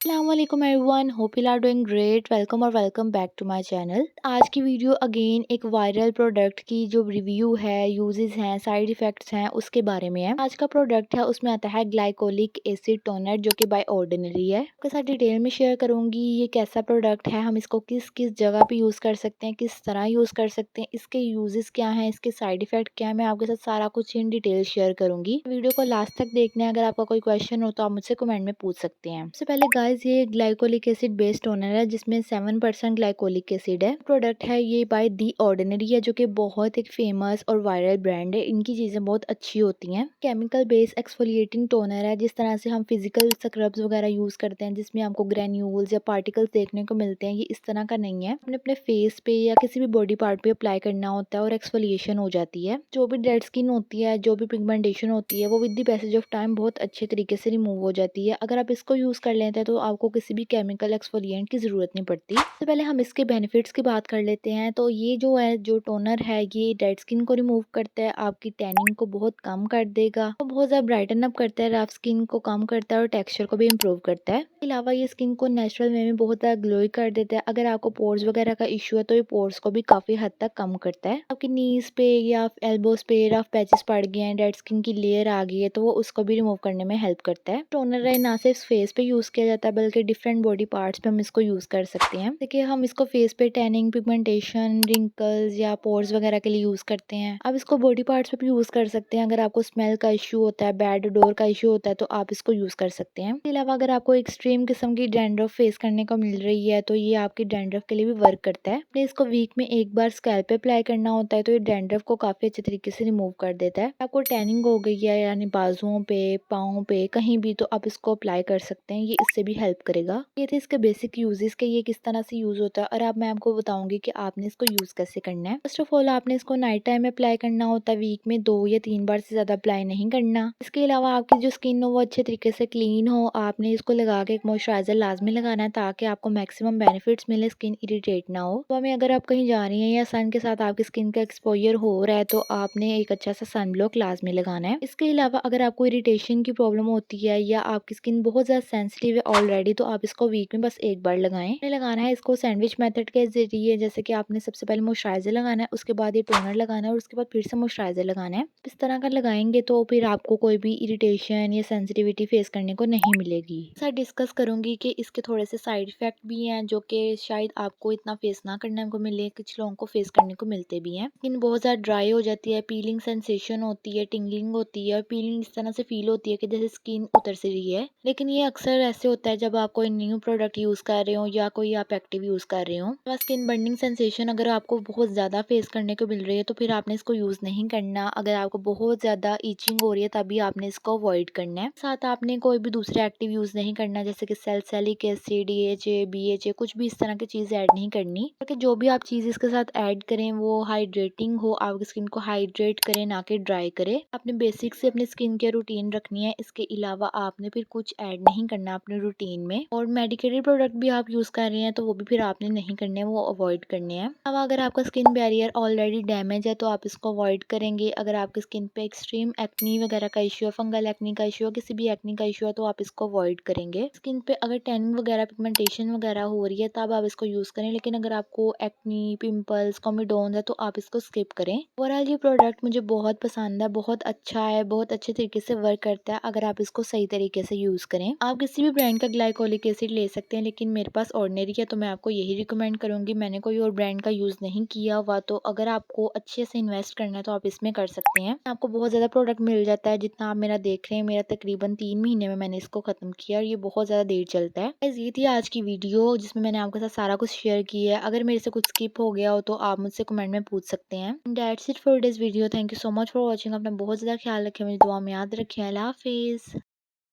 अस्सलाम everyone, hope you are doing great. Welcome और welcome back to my channel. आज की वीडियो अगेन एक वायरल प्रोडक्ट की जो रिव्यू है, यूजेस हैं, साइड इफ़ेक्ट्स हैं, उसके बारे में है। आज का प्रोडक्ट है, उसमें आता है ग्लाइकोलिक एसिड टोनर, जो कि बाय ऑर्डिनरी है। आपके साथ डिटेल में शेयर करूंगी ये कैसा प्रोडक्ट है, हम इसको किस किस जगह पे यूज़ कर सकते हैं, किस तरह यूज़ कर सकते हैं, इसके यूजेस क्या हैं, इसके साइड इफ़ेक्ट क्या है, मैं आपके साथ सारा कुछ इन डिटेल शेयर करूंगी। वीडियो को लास्ट तक देखना है। अगर आपका कोई क्वेश्चन हो तो आप मुझसे कमेंट में पूछ सकते हैं। सबसे पहले गाइस, ये ग्लाइकोलिक एसिड बेस्ड टोनर है जिसमें 7% ग्लाइकोलिक एसिड है। प्रोडक्ट है ये बाय दी ऑर्डिनरी है, जो कि बहुत एक फेमस और वायरल ब्रांड है। इनकी चीजें बहुत अच्छी होती हैं। केमिकल बेस्ड एक्सफोलिएटिंग टोनर है। जिस तरह से हम फिजिकल स्क्रब्स वगैरह यूज करते हैं जिसमें हमको ग्रेन्यूल्स या पार्टिकल्स देखने को मिलते हैं, ये इस तरह का नहीं है। अपने अपने फेस पे या किसी भी बॉडी पार्ट पे अप्लाई करना होता है और एक्सफोलिएशन हो जाती है। जो भी डेड स्किन होती है, जो भी पिगमेंटेशन होती है, वो with the passage of time बहुत अच्छे तरीके से रिमूव हो जाती है। अगर आप इसको यूज कर लेते हैं तो आपको किसी भी केमिकल एक्सफोलिएंट की ज़रूरत नहीं पड़ती। सबसे पहले हम इसके बेनिफिट्स की बात कर लेते हैं। तो ये जो है, जो टोनर है, ये डेड स्किन को रिमूव करता है, आपकी टैनिंग को बहुत कम कर देगा, तो बहुत ज़्यादा ब्राइटन अप करता है, रफ स्किन को कम करता है और टेक्सचर को भी इम्प्रूव करता है। इसके अलावा ये स्किन को नेचुरल वे में बहुत ज़्यादा ग्लोई कर देता है। अगर आपको पोर्स वगैरह का इशू है तो ये पोर्स को भी काफ़ी हद तक कम करता है। आपकी नीज पे या एल्बोज पे रफ पैचेस पड़ गए हैं, डेड स्किन की लेयर आ गई है, तो वो उसको भी रिमूव करने में हेल्प करता है। टोनर है ना सिर्फ फेस पे यूज़ किया जाता है बल्कि डिफरेंट बॉडी पार्ट्स पे हम इसको यूज़ कर सकते हैं। देखिए, हम इसको फेस पे टैनिंग, पिगमेंटेशन, रिंकल्स या पोर्स वगैरह के लिए यूज़ करते हैं। आप इसको बॉडी पार्ट्स पे भी यूज़ कर सकते हैं। अगर आपको स्मेल का इशू होता है, बैड डोर का इशू होता है, तो आप इसको यूज़ कर सकते हैं। इसके अलावा अगर आपको एक्सट्रीम किस्म की डैंड्रफ फेस करने को मिल रही है तो ये आपकी डैंड्रफ के लिए भी वर्क करता है। आपने इसको वीक में एक बार स्कैल्प पे अप्लाई करना होता है तो ये डैंड्रफ को काफ़ी अच्छे तरीके से रिमूव कर देता है। आपको टैनिंग हो गई है, यानी बाजुओं पे, पाँव पे, कहीं भी, तो आप इसको अप्लाई कर सकते हैं। ये इससे भी हेल्प करेगा। ये थे इसके बेसिक यूजेस के, ये किस तरह से यूज होता है। और अब मैं आपको बताऊंगी कि आपने इसको यूज कैसे करना है। फर्स्ट ऑफ ऑल, आपने इसको नाइट टाइम में अप्लाई करना होता है। वीक में 2 या 3 बार से ज्यादा अप्लाई नहीं करना। इसके अलावा आपकी जो स्किन हो वो अच्छे तरीके से क्लीन हो। आपने इसको लगा के एक मॉइस्चराइजर लाजमी लगाना है ताकि आपको मैक्सिमम बेनिफिट्स मिले, स्किन इरिटेट ना हो। तो में अगर आप कहीं जा रही हैं या सन के साथ आपकी स्किन का एक्सपोजर हो रहा है तो आपने एक अच्छा सा सन ब्लॉक लाजमी लगाना है। इसके अलावा अगर आपको इरिटेशन की प्रॉब्लम होती है या आपकी स्किन बहुत ज्यादा सेंसिटिव है ऑलरेडी, तो आप इसको वीक में बस एक बार लगाएं। आपने लगाना है इसको सैंडविच मेथड के जरिए, जैसे कि आपने सबसे पहले मॉइस्चराइजर लगाना है, उसके बाद ये टोनर लगाना है और उसके बाद फिर से मॉइस्चराइजर लगाना है। इस तरह का लगाएंगे तो फिर आपको कोई भी इरिटेशन या सेंसिटिविटी फेस करने को नहीं मिलेगी। सर डिस्कस करूंगी कि इसके थोड़े से साइड इफेक्ट भी हैं जो कि शायद आपको इतना फेस ना करने को मिले, कुछ लोगों को फेस करने को मिलते भी हैं। स्किन बहुत ज़्यादा ड्राई हो जाती है, पीलिंग सेंसेशन होती है, टिंगलिंग होती है और पीलिंग इस तरह से फील होती है कि जैसे स्किन उतर सी रही है। लेकिन ये अक्सर ऐसे होता है जब आप कोई न्यू प्रोडक्ट यूज़ कर रहे हो या कोई आप एक्टिव यूज़ कर रहे हो। तो स्किन बर्निंग सेंसेशन अगर आपको बहुत ज़्यादा फेस करने को मिल रही है तो फिर आपने इसको यूज़ नहीं करना। अगर आपको बहुत ज़्यादा ईचिंग हो रही है तभी आपने इसको अवॉइड करना है। साथ आपने कोई भी दूसरे एक्टिव यूज़ नहीं करना, जैसे कि सैलिसिलिक एसिड, DHA, BHA, कुछ भी इस तरह की चीज़ ऐड नहीं करनी। क्योंकि जो भी आप चीज़ इसके साथ ऐड करें वो हाइड्रेटिंग हो, आपकी स्किन को हाइड्रेट करे, ना कि ड्राई करे। आपने बेसिक से अपनी स्किन केयर रूटीन रखनी है। इसके अलावा आपने फिर कुछ ऐड नहीं करना अपने रूटीन में। और मेडिकेटेड प्रोडक्ट भी आप यूज़ कर रहे हैं तो वो भी फिर आपने नहीं करने, वो अवॉइड करने हैं। अब अगर आपका स्किन बैरियर ऑलरेडी डैमेज है तो आप इसको अवॉइड करेंगे। अगर आपकी स्किन पे एक्सट्रीम एक्नी वगैरह का इशू है, फंगल एक्नी का इशू है, किसी भी एक्नी का इशू है, तो आप इसको अवॉइड करेंगे। स्किन पे अगर टैनिंग वगैरह, पिगमेंटेशन वगैरह हो रही है तब आप इसको यूज़ करें। लेकिन अगर आपको एक्नी, पिंपल्स, कॉमिडोन्स है तो आप इसको स्किप करें। ओवरऑल ये प्रोडक्ट मुझे बहुत पसंद है, बहुत अच्छा है, बहुत अच्छे तरीके से वर्क करता है अगर आप इसको सही तरीके से यूज़ करें। आप किसी भी ब्रांड का ग्लाइकोलिक एसिड ले सकते हैं, लेकिन मेरे पास ऑर्डिनरी है तो मैं आपको यही रिकमेंड करूंगी। मैंने कोई और ब्रांड का यूज़ नहीं किया हुआ, तो अगर आपको अच्छे से इन्वेस्ट करना है तो आप इसमें कर सकते हैं। आपको बहुत ज़्यादा प्रोडक्ट मिल जाता है। जितना आप मेरा देख रहे हैं, मेरा तकरीबन 3 महीने में मैंने इसको खत्म किया और ये बहुत ज़्यादा देर चलता है। Guys, ये थी आज की वीडियो जिसमें मैंने आपके साथ सारा कुछ शेयर किया है। अगर मेरे से कुछ स्किप हो गया हो तो आप मुझसे कमेंट में पूछ सकते हैं। That's it for this video. Thank you so much for watching. अपना बहुत ज़्यादा ख्याल रखें, मुझे दुआ में याद रखें। अल्लाह हाफिज़।